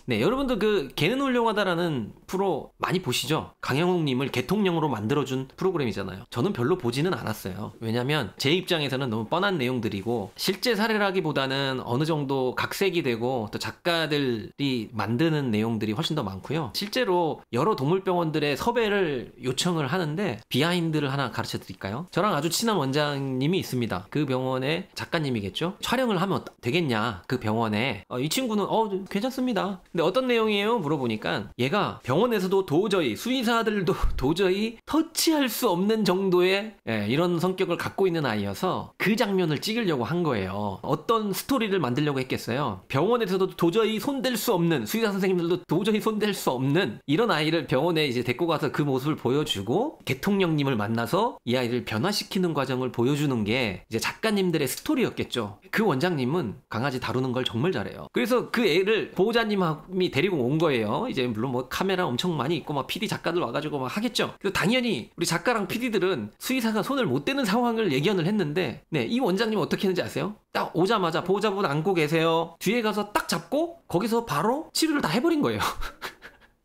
네, 여러분들 그 개는 훌륭하다라는 프로 많이 보시죠? 강영욱님을 개통령으로 만들어준 프로그램이잖아요. 저는 별로 보지는 않았어요. 왜냐면 제 입장에서는 너무 뻔한 내용들이고 실제 사례라기보다는 어느 정도 각색이 되고 또 작가들이 만드는 내용들이 훨씬 더 많고요. 실제로 여러 동물병원들의 섭외를 요청을 하는데 비하인드를 하나 가르쳐 드릴까요? 저랑 아주 친한 원장님이 있습니다. 그 병원의 작가님이겠죠? 촬영을 하면 되겠냐? 그 병원에 이 친구는 괜찮습니다. 근데 어떤 내용이에요? 물어보니까 얘가 병원에서도 도저히 수의사들도 도저히 터치할 수 없는 정도의 이런 성격을 갖고 있는 아이여서 그 장면을 찍으려고 한 거예요. 어떤 스토리를 만들려고 했겠어요? 병원에서도 도저히 손댈 수 없는, 수의사 선생님들도 도저히 손댈 수 없는 이런 아이를 병원에 이제 데리고 가서 그 모습을 보여주고 개통령님을 만나서 이 아이를 변화시키는 과정을 보여주는 게 이제 작가님들의 스토리였겠죠. 그 원장님은 강아지 다루는 걸 정말 잘해요. 그래서 그 애를 보호자님이 데리고 온 거예요. 이제 물론 뭐 카메라 엄청 많이 있고 막 PD 작가들 와가지고 막 하겠죠. 그래서 당연히 우리 작가랑 PD들은 수의사가 손을 못 대는 상황을 예견을 했는데, 네, 이 원장님 어떻게 했는지 아세요? 딱 오자마자 보호자분 안고 계세요. 뒤에 가서 딱 잡고 거기서 바로 치료를 다 해버린 거예요.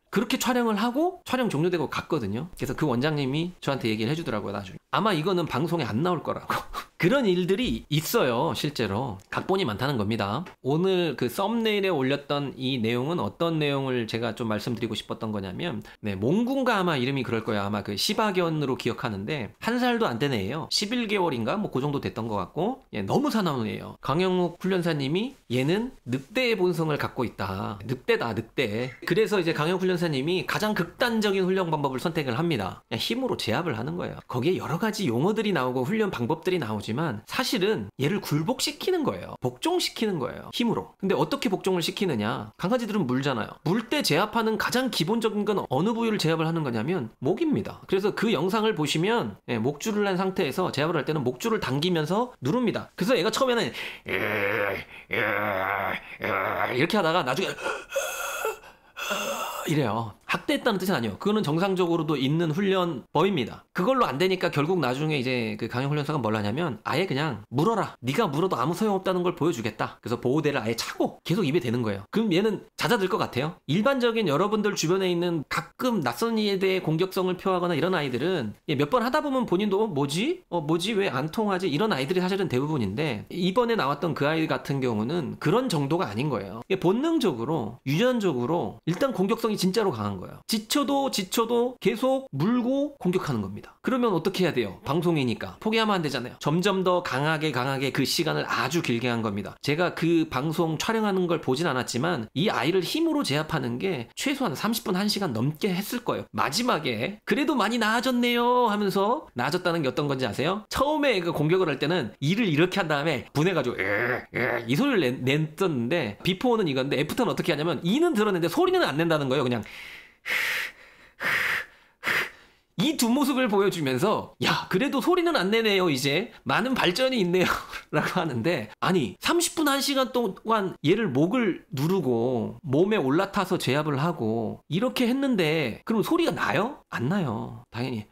그렇게 촬영을 하고 촬영 종료되고 갔거든요. 그래서 그 원장님이 저한테 얘기를 해주더라고요. 나중에 아마 이거는 방송에 안 나올 거라고. 그런 일들이 있어요. 실제로 각본이 많다는 겁니다. 오늘 그 썸네일에 올렸던 이 내용은 어떤 내용을 제가 좀 말씀드리고 싶었던 거냐면, 네, 몽군가 아마 이름이 그럴 거예요. 아마 그 시바견으로 기억하는데 1살도 안 된 애예요. 11개월인가 뭐 그 정도 됐던 것 같고, 너무 사나운 애예요. 강영욱 훈련사님이 얘는 늑대의 본성을 갖고 있다. 늑대다, 늑대. 그래서 이제 강영욱 훈련사님이 가장 극단적인 훈련 방법을 선택을 합니다. 그냥 힘으로 제압을 하는 거예요. 거기에 여러 가지 용어들이 나오고 훈련 방법들이 나오지만 사실은 얘를 굴복시키는 거예요. 복종시키는 거예요. 힘으로. 근데 어떻게 복종을 시키느냐? 강아지들은 물잖아요. 물 때 제압하는 가장 기본적인 건 어느 부위를 제압을 하는 거냐면 목입니다. 그래서 그 영상을 보시면 목줄을 한 상태에서 제압을 할 때는 목줄을 당기면서 누릅니다. 그래서 얘가 처음에는 이렇게 하다가 나중에 이래요. 학대했다는 뜻은 아니에요. 그거는 정상적으로도 있는 훈련법입니다. 그걸로 안 되니까 결국 나중에 이제 그 강영 훈련사가 뭘 하냐면 아예 그냥 물어라. 네가 물어도 아무 소용없다는 걸 보여주겠다. 그래서 보호대를 아예 차고 계속 입에 대는 거예요. 그럼 얘는 잦아들 것 같아요. 일반적인 여러분들 주변에 있는 가끔 낯선 이에 대해 공격성을 표하거나 이런 아이들은 몇 번 하다 보면 본인도 뭐지 왜 안 통하지? 이런 아이들이 사실은 대부분인데, 이번에 나왔던 그 아이 같은 경우는 그런 정도가 아닌 거예요. 본능적으로 유전적으로 일단 공격성이 진짜로 강한 거예요. 지쳐도 계속 물고 공격하는 겁니다. 그러면 어떻게 해야 돼요? 방송이니까 포기하면 안 되잖아요. 점점 더 강하게 그 시간을 아주 길게 한 겁니다. 제가 그 방송 촬영하는 걸 보진 않았지만 이 아이를 힘으로 제압하는 게 최소한 30분 1시간 넘게 했을 거예요. 마지막에 그래도 많이 나아졌네요 하면서 나아졌다는 게 어떤 건지 아세요? 처음에 그 공격을 할 때는 이를 이렇게 한 다음에 분해가지고 이 소리를 냈었는데, 비포는 이건데 애프터는 어떻게 하냐면 이는 들었는데 소리는 안 낸다는 거예요. 그냥 이 두 모습을 보여주면서 야, 그래도 소리는 안 내네요. 이제 많은 발전이 있네요 라고 하는데, 아니 30분 1시간 동안 얘를 목을 누르고 몸에 올라타서 제압을 하고 이렇게 했는데 그럼 소리가 나요? 안 나요. 당연히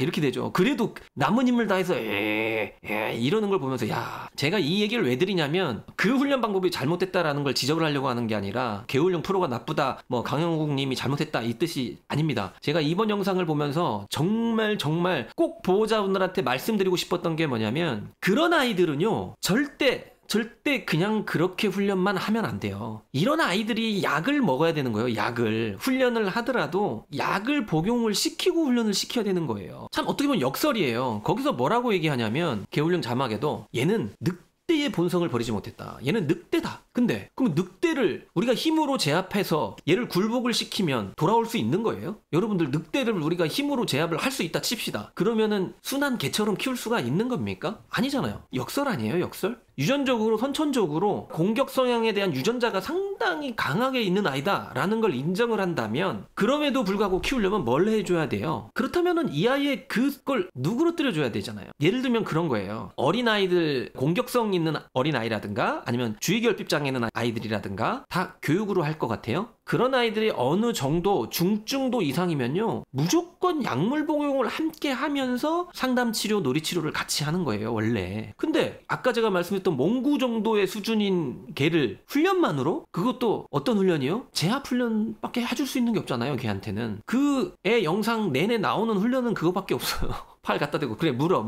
이렇게 되죠. 그래도 남은 힘을 다해서 이러는 걸 보면서, 야, 제가 이 얘기를 왜 드리냐면 그 훈련 방법이 잘못됐다라는 걸 지적을 하려고 하는 게 아니라 개훈령 프로가 나쁘다, 뭐 강영욱 님이 잘못했다 이 뜻이 아닙니다. 제가 이번 영상을 보면서 정말 꼭 보호자분들한테 말씀드리고 싶었던 게 뭐냐면, 그런 아이들은요 절대 그냥 그렇게 훈련만 하면 안 돼요. 이런 아이들이 약을 먹어야 되는 거예요. 약을. 훈련을 하더라도 약을 복용을 시키고 훈련을 시켜야 되는 거예요. 참 어떻게 보면 역설이에요. 거기서 뭐라고 얘기하냐면 개훈령 자막에도 얘는 늑대의 본성을 버리지 못했다. 얘는 늑대다. 근데 그럼 늑대를 우리가 힘으로 제압해서 얘를 굴복을 시키면 돌아올 수 있는 거예요? 여러분들, 늑대를 우리가 힘으로 제압을 할 수 있다 칩시다. 그러면은 순한 개처럼 키울 수가 있는 겁니까? 아니잖아요. 역설 아니에요, 역설? 유전적으로 선천적으로 공격 성향에 대한 유전자가 상당히 강하게 있는 아이다라는 걸 인정을 한다면, 그럼에도 불구하고 키우려면 뭘 해줘야 돼요? 그렇다면은 이 아이의 그걸 누그러뜨려줘야 되잖아요. 예를 들면 그런 거예요. 어린아이들, 공격성 있는 어린아이라든가 아니면 주의결핍장애 있는 아이들이라든가 다 교육으로 할 것 같아요? 그런 아이들이 어느 정도 중증도 이상이면요 무조건 약물 복용을 함께 하면서 상담 치료, 놀이 치료를 같이 하는 거예요 원래. 근데 아까 제가 말씀했던 몽구 정도의 수준인 걔를 훈련만으로, 그것도 어떤 훈련이요? 제압 훈련밖에 해줄 수 있는 게 없잖아요 걔한테는. 그 애 영상 내내 나오는 훈련은 그거밖에 없어요. 팔 갖다 대고 그래 물어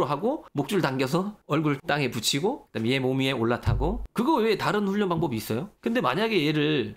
하고 목줄 당겨서 얼굴 땅에 붙이고 그다음에 얘 몸 위에 올라타고, 그거 외에 다른 훈련 방법이 있어요? 근데 만약에 얘를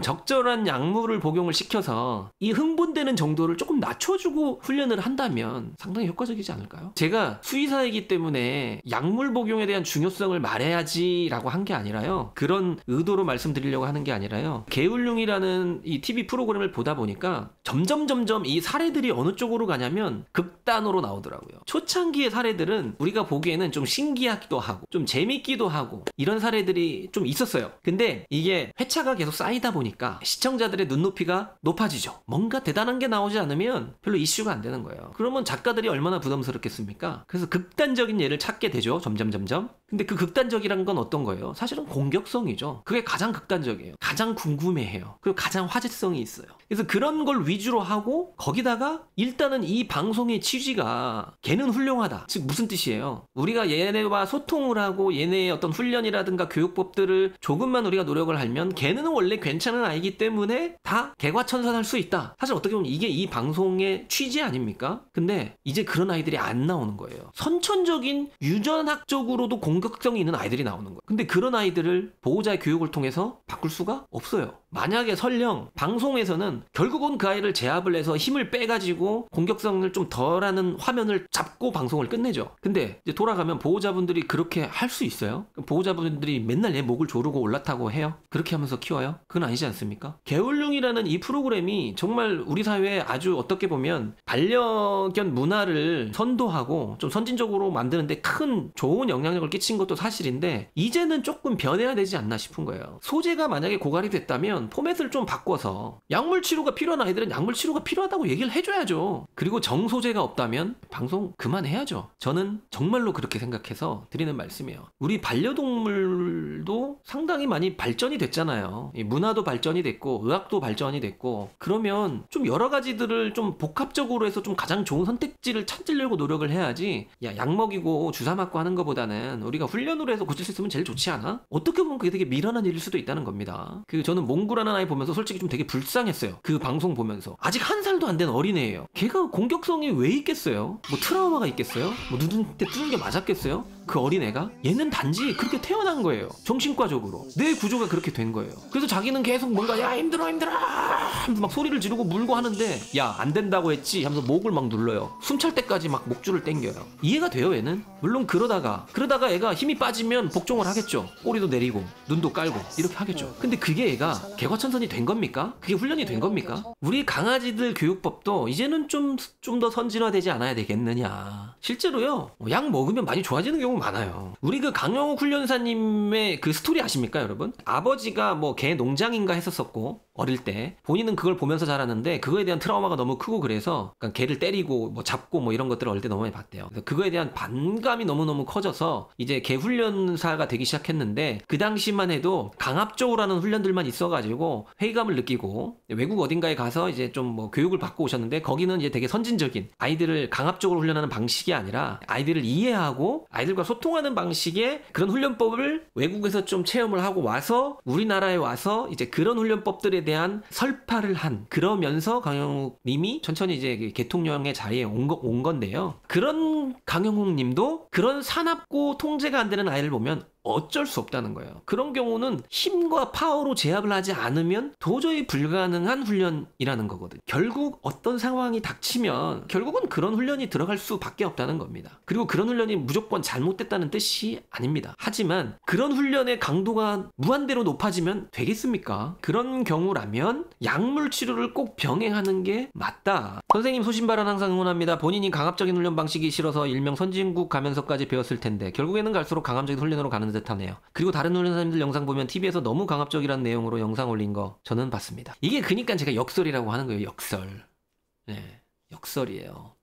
적절한 약물을 복용을 시켜서 이 흥분되는 정도를 조금 낮춰주고 훈련을 한다면 상당히 효과적이지 않을까요? 제가 수의사이기 때문에 약물 복용에 대한 중요성을 말해야지 라고 한 게 아니라요, 그런 의도로 말씀드리려고 하는 게 아니라요, 개울룡이라는 이 TV 프로그램을 보다 보니까 점점 이 사례들이 어느 쪽으로 가냐면 극단으로 나오더라고요. 초창기의 사례들은 우리가 보기에는 좀 신기하기도 하고 좀 재밌기도 하고 이런 사례들이 좀 있었어요. 근데 이게 회차가 계속 쌓이다 보니까 시청자들의 눈높이가 높아지죠. 뭔가 대단한 게 나오지 않으면 별로 이슈가 안 되는 거예요. 그러면 작가들이 얼마나 부담스럽겠습니까? 그래서 극단적인 예를 찾게 되죠. 점점. 근데 그 극단적이란 건 어떤 거예요? 사실은 공격성이죠. 그게 가장 극단적이에요. 가장 궁금해해요. 그리고 가장 화제성이 있어요. 그래서 그런 걸 위주로 하고, 거기다가 일단은 이 방송의 취지가 걔는 훌륭하다. 즉 무슨 뜻이에요? 우리가 얘네와 소통을 하고 얘네의 어떤 훈련이라든가 교육법들을 조금만 우리가 노력을 하면 걔는 원래 괜찮은 아이기 때문에 다 개과천선할 수 있다. 사실 어떻게 보면 이게 이 방송의 취지 아닙니까? 근데 이제 그런 아이들이 안 나오는 거예요. 선천적인 유전학적으로도 공격성이 있는 아이들이 나오는 거예요. 근데 그런 아이들을 보호자의 교육을 통해서 바꿀 수가 없어요. 만약에 설령 방송에서는 결국은 그 아이를 제압을 해서 힘을 빼가지고 공격성을 좀 덜하는 화면을 잡고 방송을 끝내죠. 근데 이제 돌아가면 보호자분들이 그렇게 할 수 있어요? 보호자분들이 맨날 얘 목을 조르고 올라타고 해요? 그렇게 하면서 키워요? 그건 아니지 않습니까? 개울룡이라는 이 프로그램이 정말 우리 사회에 아주 어떻게 보면 반려견 문화를 선도하고 좀 선진적으로 만드는데 큰 좋은 영향력을 끼친 것도 사실인데, 이제는 조금 변해야 되지 않나 싶은 거예요. 소재가 만약에 고갈이 됐다면 포맷을 좀 바꿔서 약물 치료가 필요한 아이들은 약물 치료가 필요하다고 얘기를 해줘야죠. 그리고 정소재가 없다면 방송 그만해야죠. 저는 정말로 그렇게 생각해서 드리는 말씀이에요. 우리 반려동물도 상당히 많이 발전이 됐잖아요. 문화도 발전이 됐고 의학도 발전이 됐고, 그러면 좀 여러 가지들을 좀 복합적으로 해서 좀 가장 좋은 선택지를 찾으려고 노력을 해야지, 약 먹이고 주사 맞고 하는 것보다는 우리가 훈련으로 해서 고칠 수 있으면 제일 좋지 않아? 어떻게 보면 그게 되게 미련한 일일 수도 있다는 겁니다. 저는 몽구라는 아이 보면서 솔직히 좀 되게 불쌍했어요. 그 방송 보면서. 아직 1살도 안 된 어린애예요. 걔가 공격성이 왜 있겠어요? 뭐 트라우마가 있겠어요? 뭐 누군데 뚫는 게 맞았겠어요? 그 어린애가? 얘는 단지 그렇게 태어난 거예요. 정신과적으로. 뇌 구조가 그렇게 된 거예요. 그래서 자기는 계속 뭔가 야 힘들어 하면서 막 소리를 지르고 물고 하는데, 야 안 된다고 했지 하면서 목을 막 눌러요. 숨찰 때까지 막 목줄을 당겨요. 이해가 돼요 얘는? 물론 그러다가 애가 힘이 빠지면 복종을 하겠죠. 꼬리도 내리고 눈도 깔고 이렇게 하겠죠. 근데 그게 얘가 개과천선이 된 겁니까? 그게 훈련이 된 겁니까? 우리 강아지들 교육법도 이제는 좀 더 선진화되지 않아야 되겠느냐. 실제로요, 약 먹으면 많이 좋아지는 경우 많아요. 우리 그 강영욱 훈련사님의 그 스토리 아십니까 여러분? 아버지가 뭐 개 농장인가 했었었고, 어릴 때 본인은 그걸 보면서 자랐는데 그거에 대한 트라우마가 너무 크고, 그래서 개를 때리고 뭐 잡고 뭐 이런 것들을 어릴 때 너무 많이 봤대요. 그래서 그거에 대한 반감이 너무너무 커져서 이제 개 훈련사가 되기 시작했는데, 그 당시만 해도 강압적으로 하는 훈련들만 있어가지고 회의감을 느끼고 외국 어딘가에 가서 이제 좀 뭐 교육을 받고 오셨는데, 거기는 이제 되게 선진적인, 아이들을 강압적으로 훈련하는 방식이 아니라 아이들을 이해하고 아이들과 소통하는 방식의 그런 훈련법을 외국에서 좀 체험을 하고 와서 우리나라에 와서 이제 그런 훈련법들에 대한 설파를 한, 그러면서 강영욱 님이 천천히 이제 개통령의 자리에 온 건데요. 그런 강영욱 님도 그런 사납고 통제가 안 되는 아이를 보면 어쩔 수 없다는 거예요. 그런 경우는 힘과 파워로 제압을 하지 않으면 도저히 불가능한 훈련이라는 거거든요. 결국 어떤 상황이 닥치면 결국은 그런 훈련이 들어갈 수밖에 없다는 겁니다. 그리고 그런 훈련이 무조건 잘못됐다는 뜻이 아닙니다. 하지만 그런 훈련의 강도가 무한대로 높아지면 되겠습니까? 그런 경우라면 약물 치료를 꼭 병행하는 게 맞다. 선생님 소신발언 항상 응원합니다. 본인이 강압적인 훈련 방식이 싫어서 일명 선진국 가면서까지 배웠을 텐데 결국에는 갈수록 강압적인 훈련으로 가는 듯하네요. 그리고 다른 훈련사님들 영상 보면 TV에서 너무 강압적이라는 내용으로 영상 올린 거 저는 봤습니다. 이게 그니까 제가 역설이라고 하는 거예요. 역설. 네, 역설이에요.